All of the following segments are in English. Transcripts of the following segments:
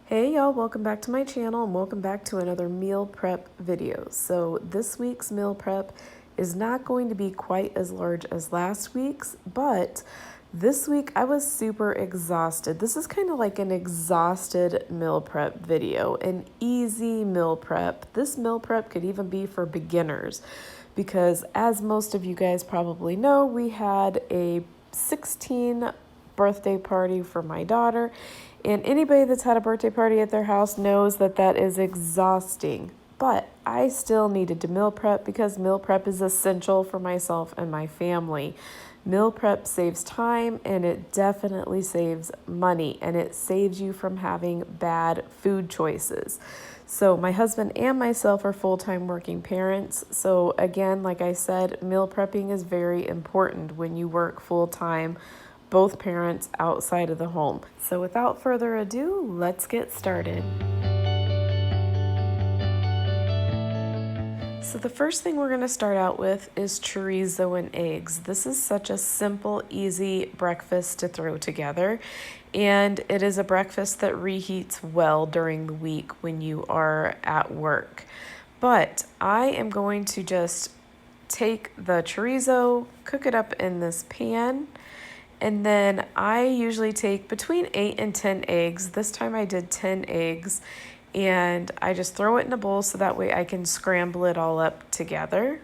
Hey y'all, welcome back to my channel and welcome back to another meal prep video. So this week's meal prep is not going to be quite as large as last week's, but this week I was super exhausted. This is kind of like an exhausted meal prep video, an easy meal prep. This meal prep could even be for beginners because as most of you guys probably know, we had a 16 birthday party for my daughter, and anybody that's had a birthday party at their house knows that that is exhausting. But I still needed to meal prep because meal prep is essential for myself and my family. Meal prep saves time and it definitely saves money, and it saves you from having bad food choices. So my husband and myself are full-time working parents. So again, like I said, meal prepping is very important when you work full-time, both parents outside of the home. So without further ado, let's get started. So the first thing we're going to start out with is chorizo and eggs. This is such a simple, easy breakfast to throw together, and it is a breakfast that reheats well during the week when you are at work. But I am going to just take the chorizo, cook it up in this pan, and then I usually take between 8 and 10 eggs. This time I did 10 eggs, and I just throw it in a bowl so that way I can scramble it all up together.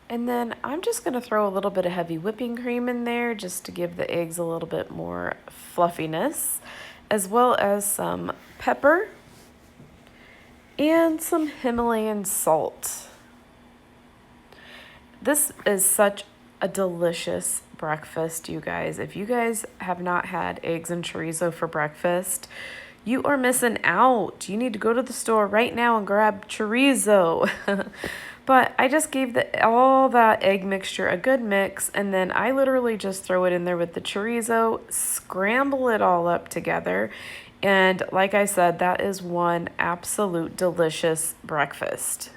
And then I'm just going to throw a little bit of heavy whipping cream in there just to give the eggs a little bit more fluffiness, as well as some pepper and some Himalayan salt. This is such a delicious breakfast, you guys. If you guys have not had eggs and chorizo for breakfast, you are missing out. You need to go to the store right now and grab chorizo. But I just gave all that egg mixture a good mix, and then I literally just throw it in there with the chorizo, scramble it all up together, and like I said, that is one absolute delicious breakfast.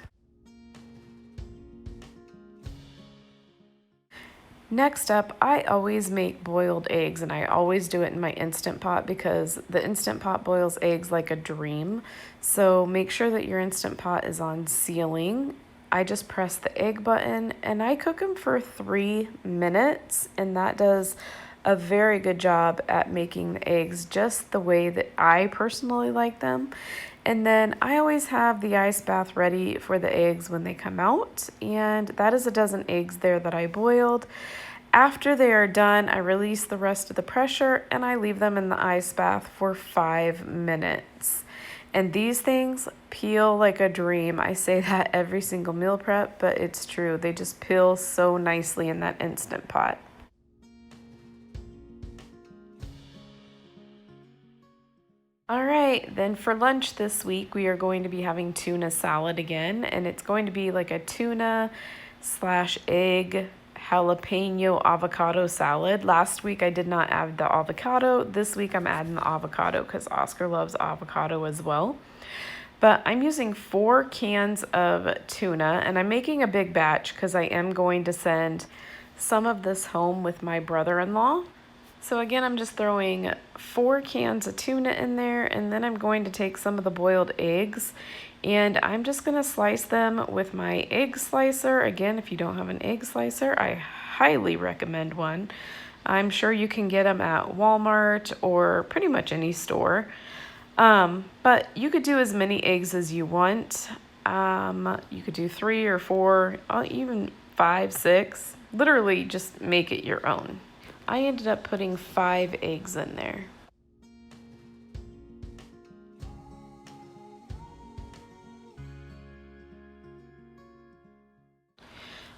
Next up, I always make boiled eggs, and I always do it in my Instant Pot because the Instant Pot boils eggs like a dream. So make sure that your Instant Pot is on sealing. I just press the egg button and I cook them for 3 minutes, and that does a very good job at making the eggs just the way that I personally like them. And then I always have the ice bath ready for the eggs when they come out, and that is a dozen eggs there that I boiled. After they are done, I release the rest of the pressure and I leave them in the ice bath for 5 minutes. And these things peel like a dream. I say that every single meal prep, but it's true. They just peel so nicely in that Instant Pot. All right, then for lunch this week, we are going to be having tuna salad again, and it's going to be like a tuna slash egg jalapeno avocado salad. Last week I did not add the avocado. This week I'm adding the avocado because Oscar loves avocado as well. But I'm using 4 cans of tuna, and I'm making a big batch because I am going to send some of this home with my brother-in-law. So again, I'm just throwing 4 cans of tuna in there, and then I'm going to take some of the boiled eggs, and I'm just going to slice them with my egg slicer. Again, if you don't have an egg slicer, I highly recommend one. I'm sure you can get them at Walmart or pretty much any store. But you could do as many eggs as you want. You could do 3 or 4, even 5, 6. Literally just make it your own. I ended up putting 5 eggs in there.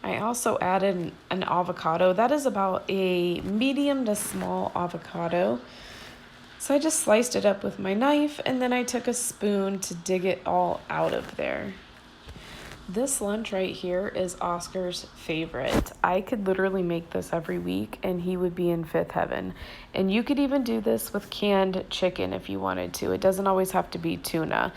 I also added an avocado. That is about a medium to small avocado. So I just sliced it up with my knife, and then I took a spoon to dig it all out of there. This lunch right here is Oscar's favorite. I could literally make this every week and he would be in fifth heaven. And you could even do this with canned chicken if you wanted to. It doesn't always have to be tuna.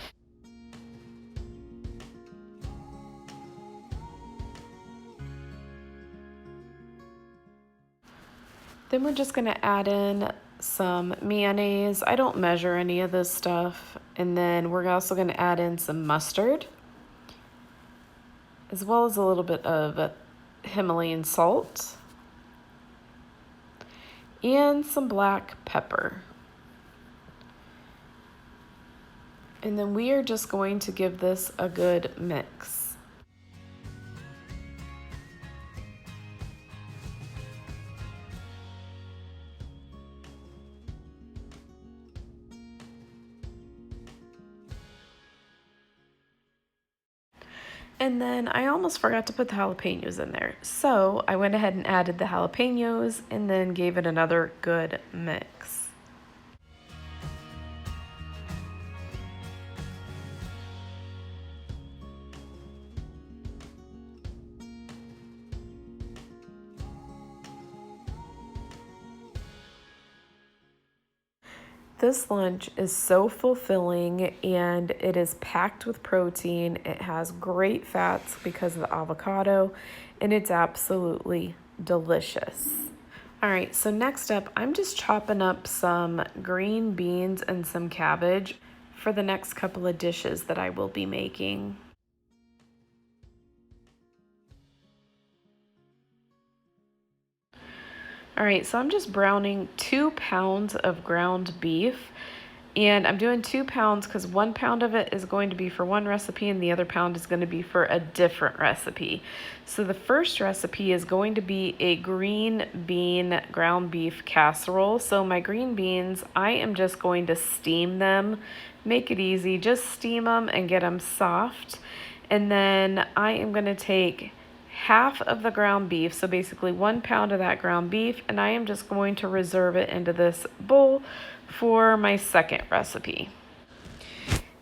Then we're just gonna add in some mayonnaise. I don't measure any of this stuff. And then we're also gonna add in some mustard, as well as a little bit of Himalayan salt and some black pepper. And then we are just going to give this a good mix. And then I almost forgot to put the jalapenos in there. So I went ahead and added the jalapenos and then gave it another good mix. This lunch is so fulfilling and it is packed with protein. It has great fats because of the avocado, and it's absolutely delicious. All right, so next up, I'm just chopping up some green beans and some cabbage for the next couple of dishes that I will be making. All right, so I'm just browning 2 pounds of ground beef. And I'm doing 2 pounds because 1 pound of it is going to be for one recipe and the other pound is going to be for a different recipe. So the first recipe is going to be a green bean ground beef casserole. So my green beans, I am just going to steam them. Make it easy, just steam them and get them soft. And then I am going to take half of the ground beef, so basically 1 pound of that ground beef, and I am just going to reserve it into this bowl for my second recipe.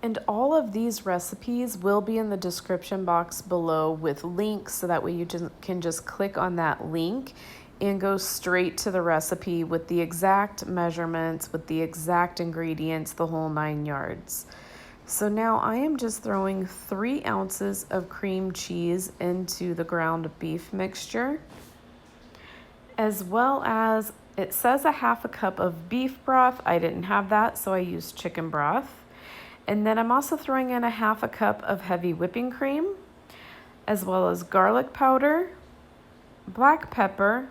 And all of these recipes will be in the description box below with links, so that way you can just click on that link and go straight to the recipe with the exact measurements, with the exact ingredients, the whole 9 yards. So now I am just throwing 3 ounces of cream cheese into the ground beef mixture, as well as it says a half a cup of beef broth. I didn't have that, so I used chicken broth. And then I'm also throwing in a half a cup of heavy whipping cream, as well as garlic powder, black pepper,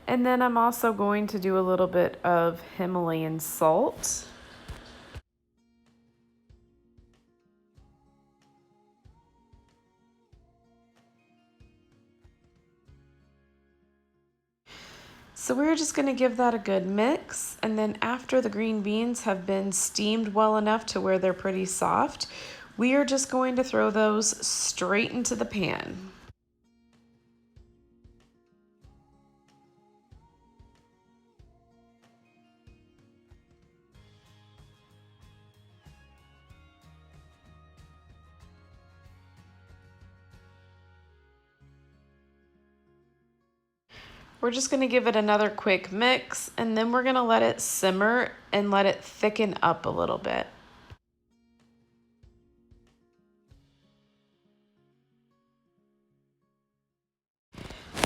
and then I'm also going to do a little bit of Himalayan salt. So we're just going to give that a good mix, and then after the green beans have been steamed well enough to where they're pretty soft, we are just going to throw those straight into the pan. We're just going to give it another quick mix, and then we're going to let it simmer and let it thicken up a little bit.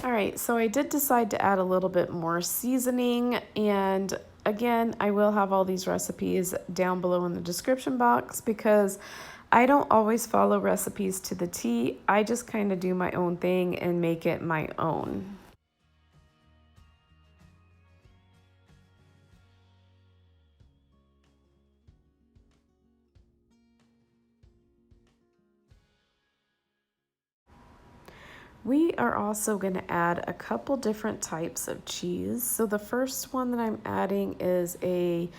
All right, so I did decide to add a little bit more seasoning, and again, I will have all these recipes down below in the description box because I don't always follow recipes to the T. I just kind of do my own thing and make it my own. We are also going to add a couple different types of cheese. So the first one that I'm adding is a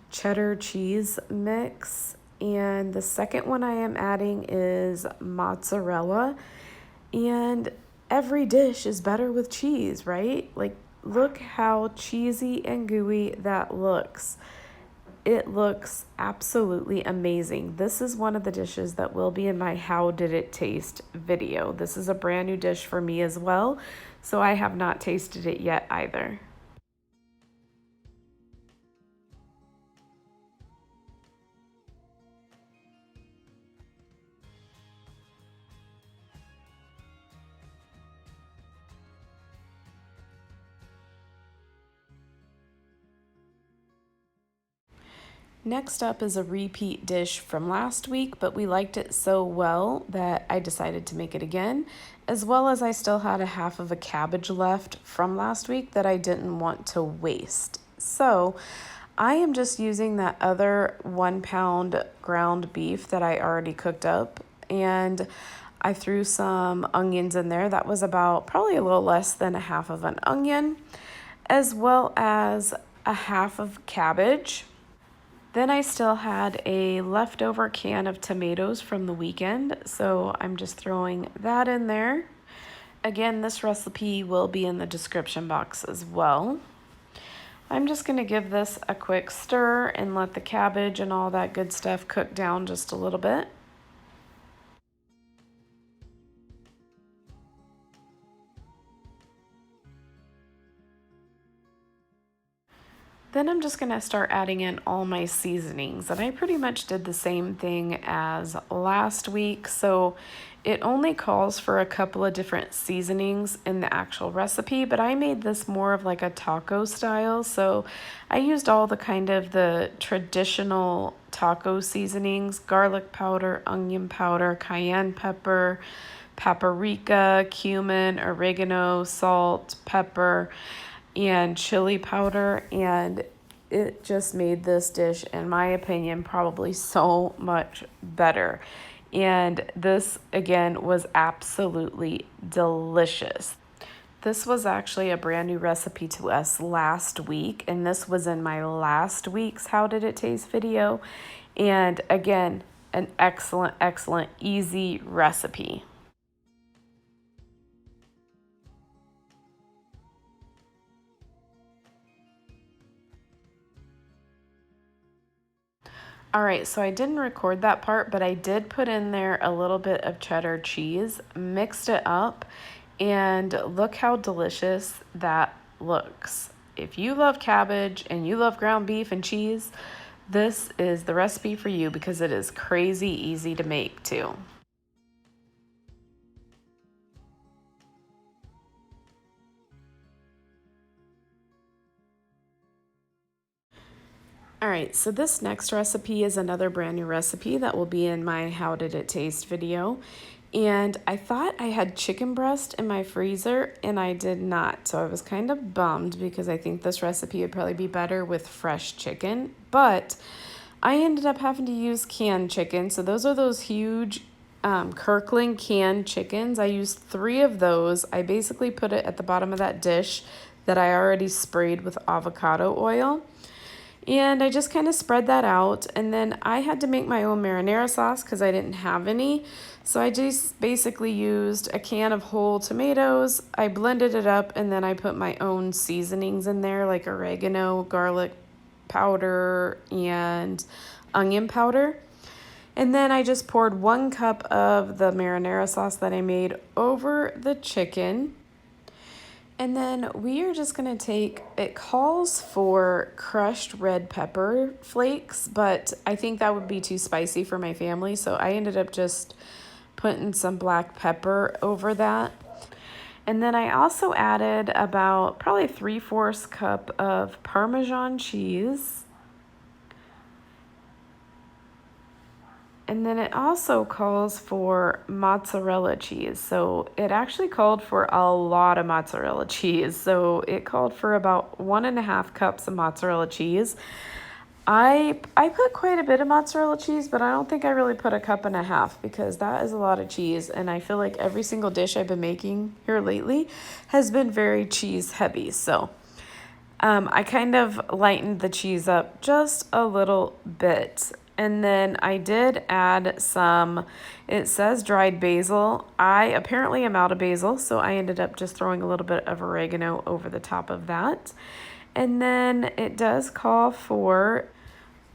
cheddar cheese mix, and the second one I am adding is mozzarella. And every dish is better with cheese, right? Like, look how cheesy and gooey that looks. It looks absolutely amazing. This is one of the dishes that will be in my How Did It Taste video. This is a brand new dish for me as well, so I have not tasted it yet either. Next up is a repeat dish from last week, but we liked it so well that I decided to make it again, as well as I still had a half of a cabbage left from last week that I didn't want to waste. So I am just using that other 1 pound ground beef that I already cooked up, and I threw some onions in there. That was about probably a little less than a half of an onion, as well as a half of cabbage. Then I still had a leftover can of tomatoes from the weekend, so I'm just throwing that in there. Again, this recipe will be in the description box as well. I'm just going to give this a quick stir and let the cabbage and all that good stuff cook down just a little bit. Then I'm just gonna start adding in all my seasonings, and I pretty much did the same thing as last week, so it only calls for a couple of different seasonings in the actual recipe, but I made this more of like a taco style, so I used all the kind of the traditional taco seasonings: garlic powder, onion powder, cayenne pepper, paprika, cumin, oregano, salt, pepper, and chili powder, and it just made this dish, in my opinion, probably so much better. And this again was absolutely delicious. This was actually a brand new recipe to us last week, and this was in my last week's How Did It Taste video. And again, an excellent, easy recipe. All right, so I didn't record that part, but I did put in there a little bit of cheddar cheese, mixed it up, and look how delicious that looks. If you love cabbage and you love ground beef and cheese, this is the recipe for you because it is crazy easy to make too. All right, so this next recipe is another brand new recipe that will be in my How Did It Taste video. And I thought I had chicken breast in my freezer and I did not. So I was kind of bummed because I think this recipe would probably be better with fresh chicken. But I ended up having to use canned chicken. So those are those huge Kirkland canned chickens. I used 3 of those. I basically put it at the bottom of that dish that I already sprayed with avocado oil. And I just kind of spread that out. And then I had to make my own marinara sauce because I didn't have any. So I just basically used a can of whole tomatoes. I blended it up and then I put my own seasonings in there, like oregano, garlic powder, and onion powder. And then I just poured 1 cup of the marinara sauce that I made over the chicken. And then we are just going to take, it calls for crushed red pepper flakes, but I think that would be too spicy for my family. So I ended up just putting some black pepper over that. And then I also added about probably 3/4 cup of Parmesan cheese. And then it also calls for mozzarella cheese. So it actually called for a lot of mozzarella cheese. So it called for about 1.5 cups of mozzarella cheese. I put quite a bit of mozzarella cheese, but I don't think I really put 1.5 cups because that is a lot of cheese. And I feel like every single dish I've been making here lately has been very cheese heavy. So I kind of lightened the cheese up just a little bit. And then I did add some, it says dried basil. I apparently am out of basil, so I ended up just throwing a little bit of oregano over the top of that. And then it does call for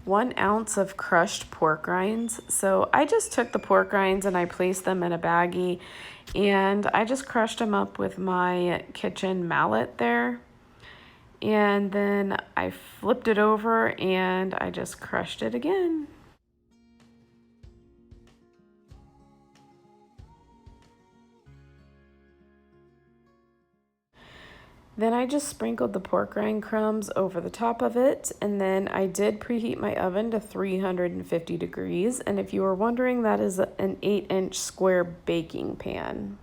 1 ounce of crushed pork rinds. So I just took the pork rinds and I placed them in a baggie and I just crushed them up with my kitchen mallet there. And then I flipped it over and I just crushed it again. Then I just sprinkled the pork rind crumbs over the top of it, and then I did preheat my oven to 350 degrees. And if you were wondering, that is an 8-inch square baking pan.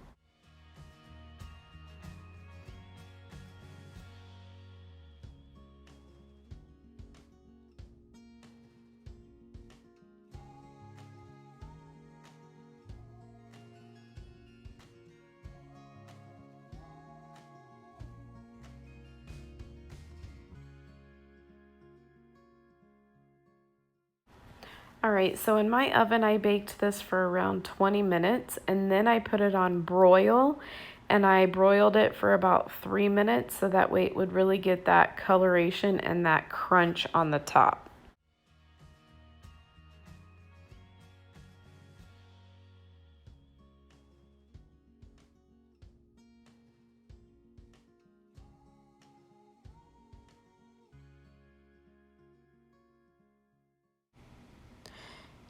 All right, so in my oven, I baked this for around 20 minutes, and then I put it on broil, and I broiled it for about 3 minutes, so that way it would really get that coloration and that crunch on the top.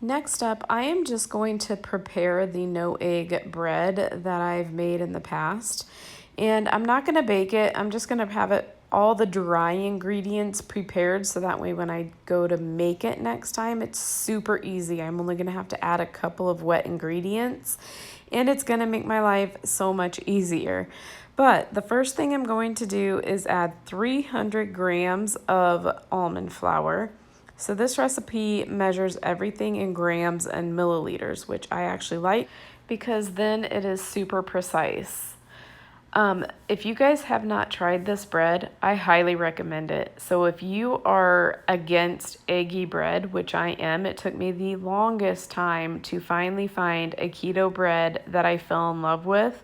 Next up, I am just going to prepare the no egg bread that I've made in the past. And I'm not going to bake it. I'm just going to have it all the dry ingredients prepared so that way when I go to make it next time, it's super easy. I'm only going to have to add a couple of wet ingredients, and it's going to make my life so much easier. But the first thing I'm going to do is add 300 grams of almond flour. So this recipe measures everything in grams and milliliters, which I actually like because then it is super precise. If you guys have not tried this bread, I highly recommend it. So if you are against eggy bread, which I am, it took me the longest time to finally find a keto bread that I fell in love with.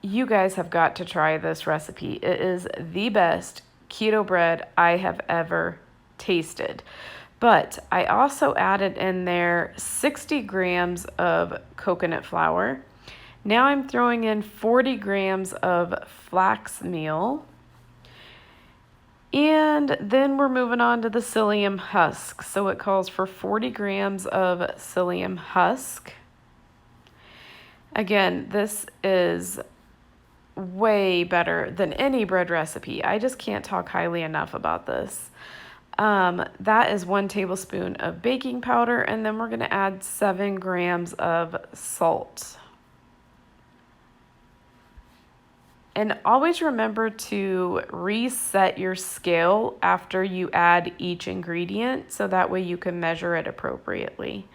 You guys have got to try this recipe. It is the best keto bread I have ever tasted. But I also added in there 60 grams of coconut flour. Now I'm throwing in 40 grams of flax meal. And then we're moving on to the psyllium husk. So it calls for 40 grams of psyllium husk. Again, this is way better than any bread recipe. I just can't talk highly enough about this. That is 1 tablespoon of baking powder, and then we're going to add 7 grams of salt. And always remember to reset your scale after you add each ingredient so that way you can measure it appropriately.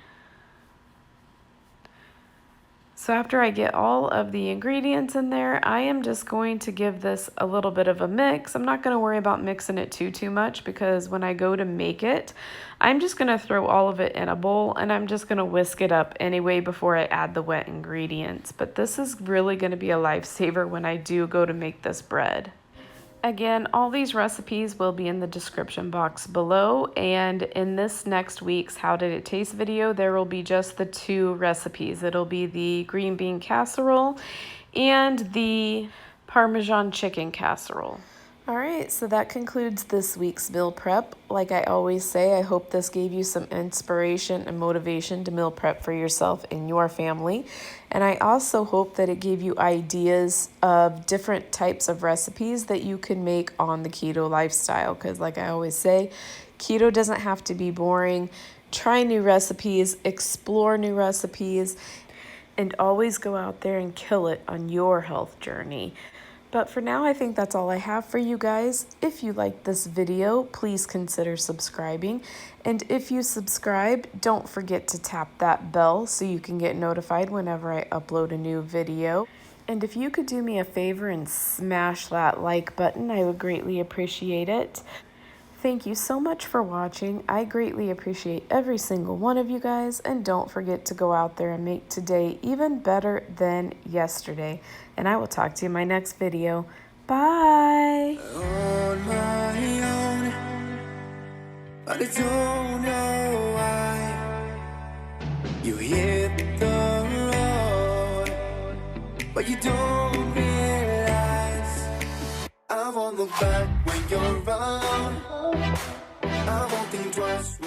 So after I get all of the ingredients in there, I am just going to give this a little bit of a mix. I'm not going to worry about mixing it too much because when I go to make it, I'm just going to throw all of it in a bowl and I'm just going to whisk it up anyway before I add the wet ingredients. But this is really going to be a lifesaver when I do go to make this bread. Again, all these recipes will be in the description box below, and in this next week's How Did It Taste video, there will be just the 2 recipes. It'll be the green bean casserole and the Parmesan chicken casserole. All right, so that concludes this week's meal prep. Like I always say, I hope this gave you some inspiration and motivation to meal prep for yourself and your family. And I also hope that it gave you ideas of different types of recipes that you can make on the keto lifestyle. Because like I always say, keto doesn't have to be boring. Try new recipes, explore new recipes, and always go out there and kill it on your health journey. But for now, I think that's all I have for you guys. If you liked this video, please consider subscribing. And if you subscribe, don't forget to tap that bell so you can get notified whenever I upload a new video. And if you could do me a favor and smash that like button, I would greatly appreciate it. Thank you so much for watching. I greatly appreciate every single one of you guys, and don't forget to go out there and make today even better than yesterday. And I will talk to you in my next video. Bye! On my own, but I don't know why you hit the road, but you don't realize I won't look back when you're around. I won't think twice.